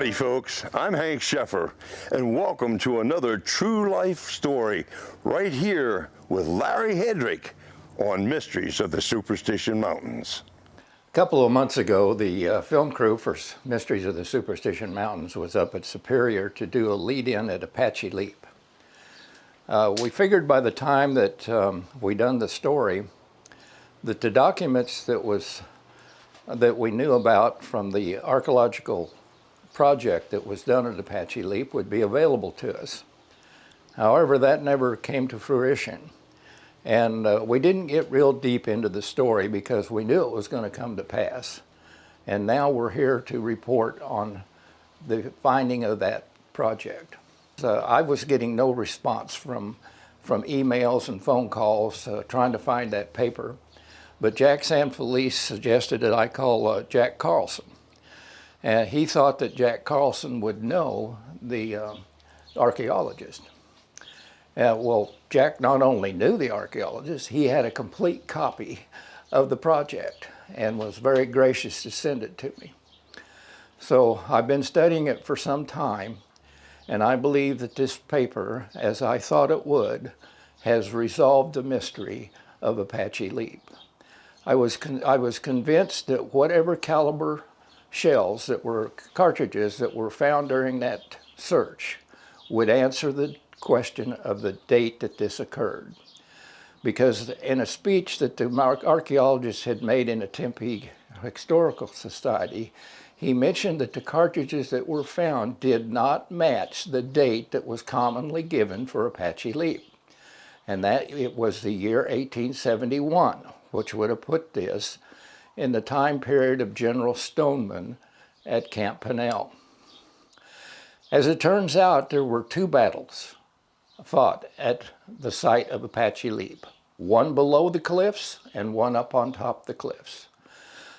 Howdy folks, I'm Hank Sheffer, and welcome to another true life story right here with Larry Hedrick on Mysteries of the Superstition Mountains. A couple of months ago, the film crew for Mysteries of the Superstition Mountains was up at Superior to do a lead-in at Apache Leap. We figured by the time that we done the story that the documents that we knew about from the archaeological project that was done at Apache Leap would be available to us. However, that never came to fruition. And we didn't get real deep into the story because we knew it was going to come to pass. And now we're here to report on the finding of that project. I was getting no response from emails and phone calls trying to find that paper. But Jack Sanfelice suggested that I call Jack Carlson. And he thought that Jack Carlson would know the archaeologist. Well, Jack not only knew the archaeologist, he had a complete copy of the project and was very gracious to send it to me. So I've been studying it for some time, and I believe that this paper, as I thought it would, has resolved the mystery of Apache Leap. I was convinced that whatever caliber shells that were cartridges that were found during that search would answer the question of the date that this occurred. Because in a speech that the archaeologist had made in a Tempe Historical Society, he mentioned that the cartridges that were found did not match the date that was commonly given for Apache Leap. And that it was the year 1871, which would have put this in the time period of General Stoneman at Camp Pennell. As it turns out, there were two battles fought at the site of Apache Leap, one below the cliffs and one up on top of the cliffs.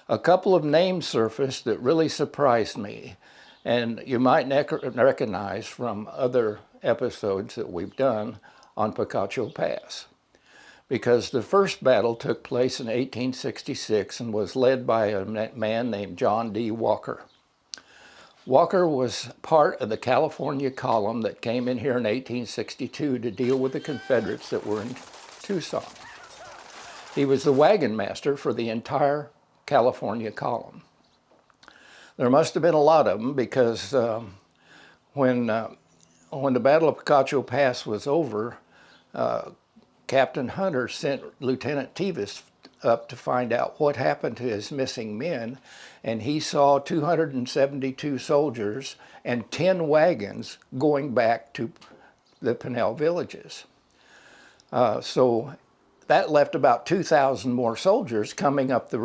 A couple of names surfaced that really surprised me, and you might recognize from other episodes that we've done on Picacho Pass. Because the first battle took place in 1866 and was led by a man named John D. Walker. Walker was part of the California column that came in here in 1862 to deal with the Confederates that were in Tucson. He was the wagon master for the entire California column. There must have been a lot of them because when the Battle of Picacho Pass was over, Captain Hunter sent Lieutenant Tevis up to find out what happened to his missing men, and he saw 272 soldiers and 10 wagons going back to the Pennell villages. So that left about 2,000 more soldiers coming up the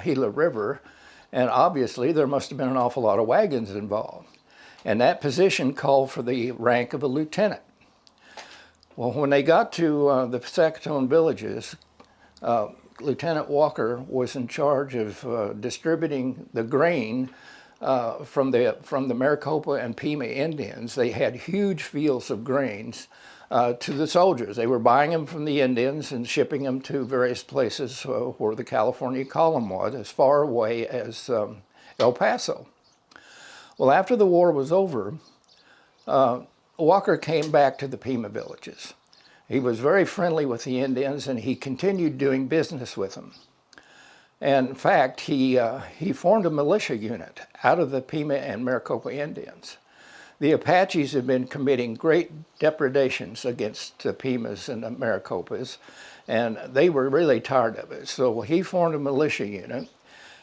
Gila River, and obviously there must have been an awful lot of wagons involved. And that position called for the rank of a lieutenant. Well, when they got to the Sackatone villages, Lieutenant Walker was in charge of distributing the grain from the Maricopa and Pima Indians. They had huge fields of grains to the soldiers. They were buying them from the Indians and shipping them to various places where the California column was, as far away as El Paso. Well, after the war was over, Walker came back to the Pima villages. He was very friendly with the Indians, and he continued doing business with them. And in fact, he formed a militia unit out of the Pima and Maricopa Indians. The Apaches had been committing great depredations against the Pimas and the Maricopas, and they were really tired of it. So he formed a militia unit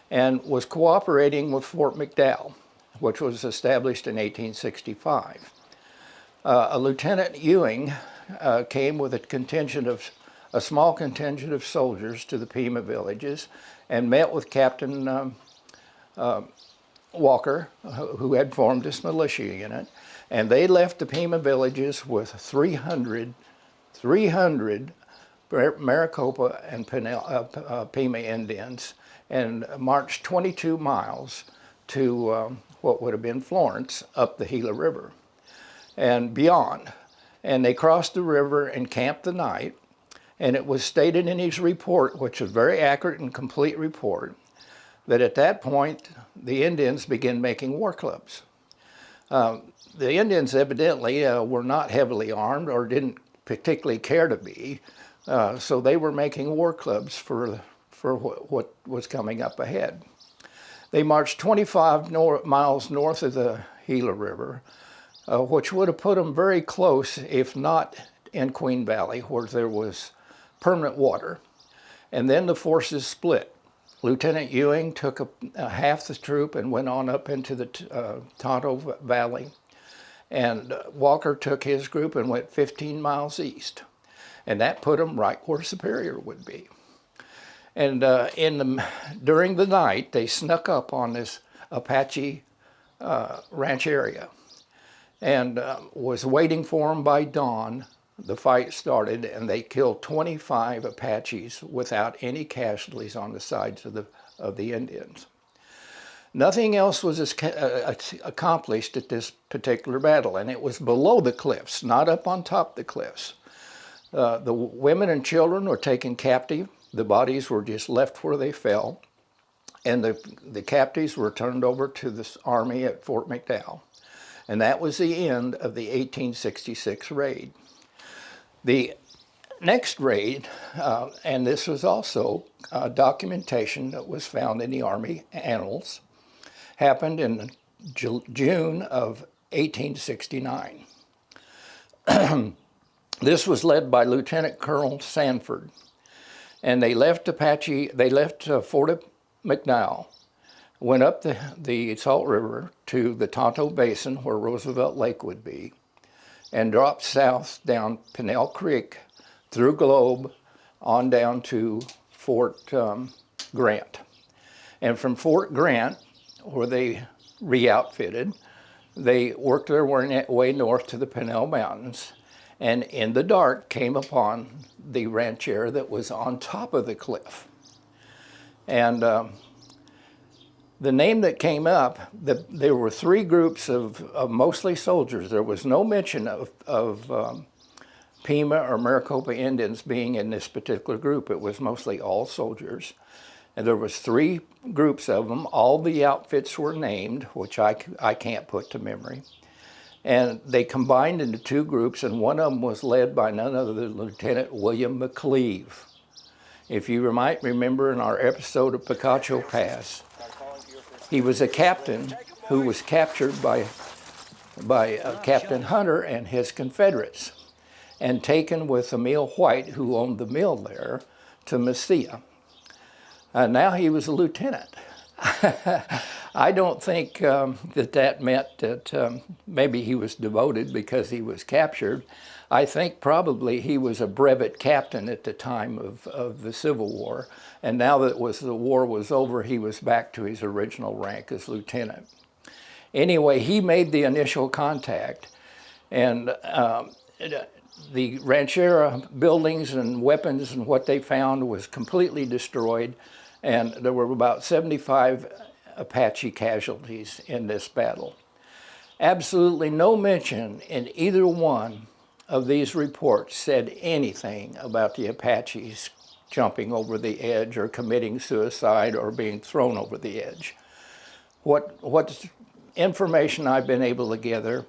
and was cooperating with Fort McDowell, which was established in 1865. Lieutenant Ewing came with a small contingent of soldiers to the Pima villages and met with Captain Walker, who had formed this militia unit, and they left the Pima villages with 300 Maricopa and Pima Indians and marched 22 miles to what would have been Florence, up the Gila River and beyond. And they crossed the river and camped the night, and it was stated in his report, which was a very accurate and complete report, that at that point the Indians began making war clubs. The Indians evidently were not heavily armed or didn't particularly care to be, so they were making war clubs for what was coming up ahead. They marched 25 miles north of the Gila River, which would have put them very close, if not in Queen Valley, where there was permanent water. And then the forces split. Lieutenant Ewing took half the troop and went on up into the Tonto Valley. And Walker took his group and went 15 miles east. And that put them right where Superior would be. And during the night, they snuck up on this Apache ranch area and was waiting for them by dawn. The fight started, and they killed 25 Apaches without any casualties on the sides of the Indians. Nothing else was accomplished at this particular battle, and it was below the cliffs, not up on top of the cliffs. The women and children were taken captive. The bodies were just left where they fell, and the captives were turned over to the army at Fort McDowell. And that was the end of the 1866 raid. The next raid, and this was also documentation that was found in the Army annals, happened in June of 1869. This was led by Lieutenant Colonel Sanford, and they left Fort McDowell, went up the Salt River to the Tonto Basin where Roosevelt Lake would be, and dropped south down Pinnell Creek through Globe on down to Fort Grant. And from Fort Grant, where they re-outfitted, they worked their way north to the Pinnell Mountains, and in the dark came upon the rancheria that was on top of the cliff. And the name that came up, there were three groups of mostly soldiers. There was no mention of Pima or Maricopa Indians being in this particular group. It was mostly all soldiers. And there was three groups of them. All the outfits were named, which I can't put to memory. And they combined into two groups, and one of them was led by none other than Lieutenant William McLeave. If you might remember in our episode of Picacho Pass, he was a captain who was captured by Captain Hunter and his Confederates and taken with Emil White, who owned the mill there, to Mesilla. Now he was a lieutenant. I don't think that meant that maybe he was devoted because he was captured. I think probably he was a brevet captain at the time of the Civil War, and now that the war was over, he was back to his original rank as lieutenant. Anyway, he made the initial contact, and the rancheria buildings and weapons and what they found was completely destroyed, and there were about 75 Apache casualties in this battle. Absolutely no mention in either one of these reports said anything about the Apaches jumping over the edge or committing suicide or being thrown over the edge. What information I've been able to gather,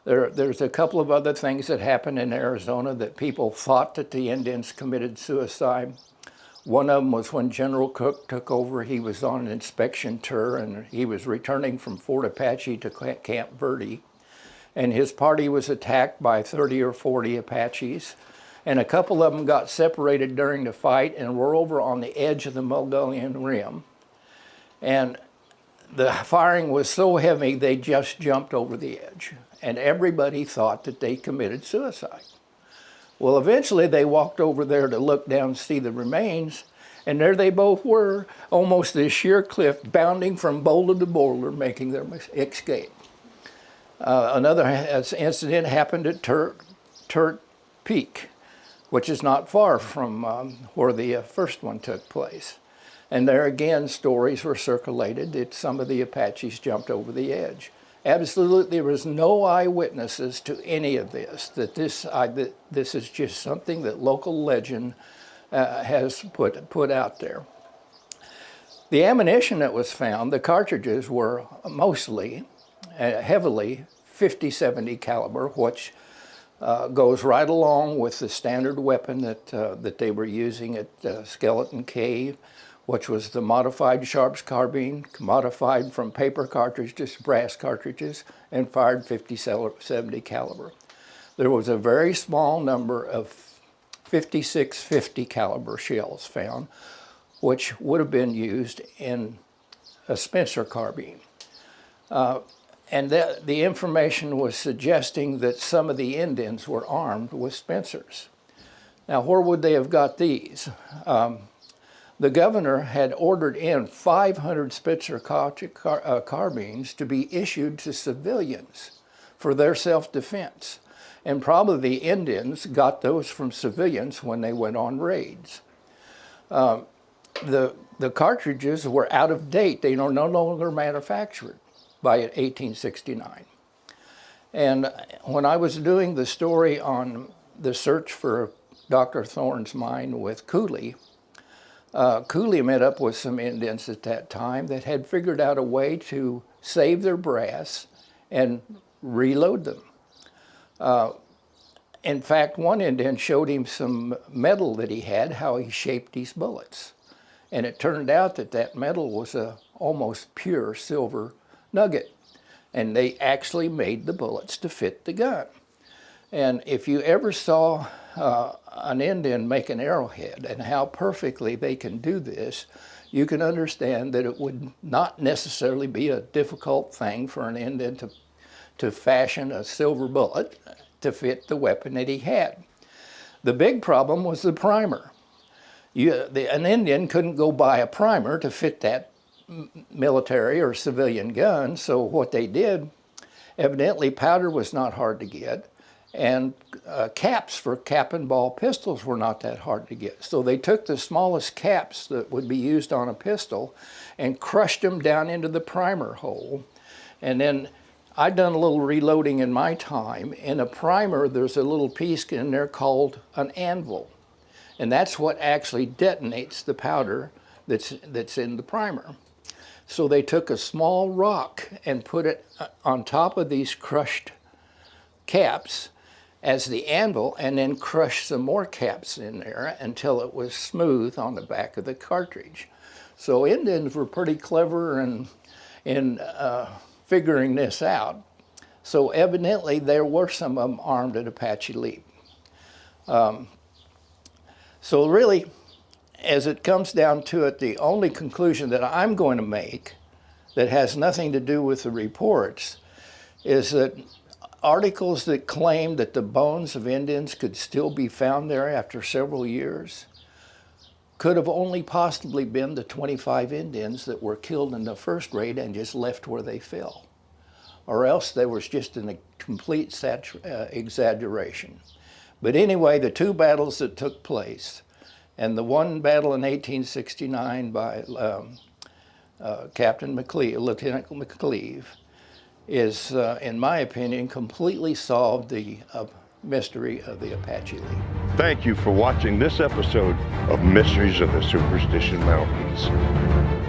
there's a couple of other things that happened in Arizona that people thought that the Indians committed suicide. One of them was when General Cook took over. He was on an inspection tour, and he was returning from Fort Apache to Camp Verde. And his party was attacked by 30 or 40 Apaches. And a couple of them got separated during the fight and were over on the edge of the Mogollon Rim. And the firing was so heavy, they just jumped over the edge. And everybody thought that they committed suicide. Well, eventually they walked over there to look down and see the remains, and there they both were, almost this sheer cliff, bounding from boulder to boulder, making their escape. Another incident happened at Turk Peak, which is not far from where the first one took place. And there again, stories were circulated that some of the Apaches jumped over the edge. Absolutely, there was no eyewitnesses to any of this, that this is just something that local legend has put out there. The ammunition that was found, the cartridges were mostly heavily 50-70 caliber, which goes right along with the standard weapon that they were using at Skeleton Cave, which was the modified Sharps carbine, modified from paper cartridges to brass cartridges, and fired 50-70 caliber. There was a very small number of 56-50 caliber shells found, which would have been used in a Spencer carbine. And the information was suggesting that some of the Indians were armed with Spencers. Now, where would they have got these? The governor had ordered in 500 Spencer carbines to be issued to civilians for their self-defense. And probably the Indians got those from civilians when they went on raids. The cartridges were out of date. They are no longer manufactured by 1869. And when I was doing the story on the search for Dr. Thorne's mine with Cooley, Cooley met up with some Indians at that time that had figured out a way to save their brass and reload them. In fact, one Indian showed him some metal that he had, how he shaped these bullets. And it turned out that that metal was a almost pure silver nugget. And they actually made the bullets to fit the gun. And if you ever saw an Indian make an arrowhead and how perfectly they can do this, you can understand that it would not necessarily be a difficult thing for an Indian to fashion a silver bullet to fit the weapon that he had. The big problem was the primer. An Indian couldn't go buy a primer to fit that military or civilian gun, so what they did, evidently powder was not hard to get, and caps for cap and ball pistols were not that hard to get. So they took the smallest caps that would be used on a pistol and crushed them down into the primer hole. And then I'd done a little reloading in my time. In a primer, there's a little piece in there called an anvil. And that's what actually detonates the powder that's in the primer. So they took a small rock and put it on top of these crushed caps as the anvil, and then crushed some more caps in there until it was smooth on the back of the cartridge. So Indians were pretty clever in figuring this out. So evidently there were some of them armed at Apache Leap. So really, as it comes down to it, the only conclusion that I'm going to make that has nothing to do with the reports is that articles that claim that the bones of Indians could still be found there after several years could have only possibly been the 25 Indians that were killed in the first raid and just left where they fell. Or else there was just a complete exaggeration. But anyway, the two battles that took place, and the one battle in 1869 by Captain McLeave, Lieutenant McLeave, is, in my opinion, completely solved the mystery of the Apache Leap. Thank you for watching this episode of Mysteries of the Superstition Mountains.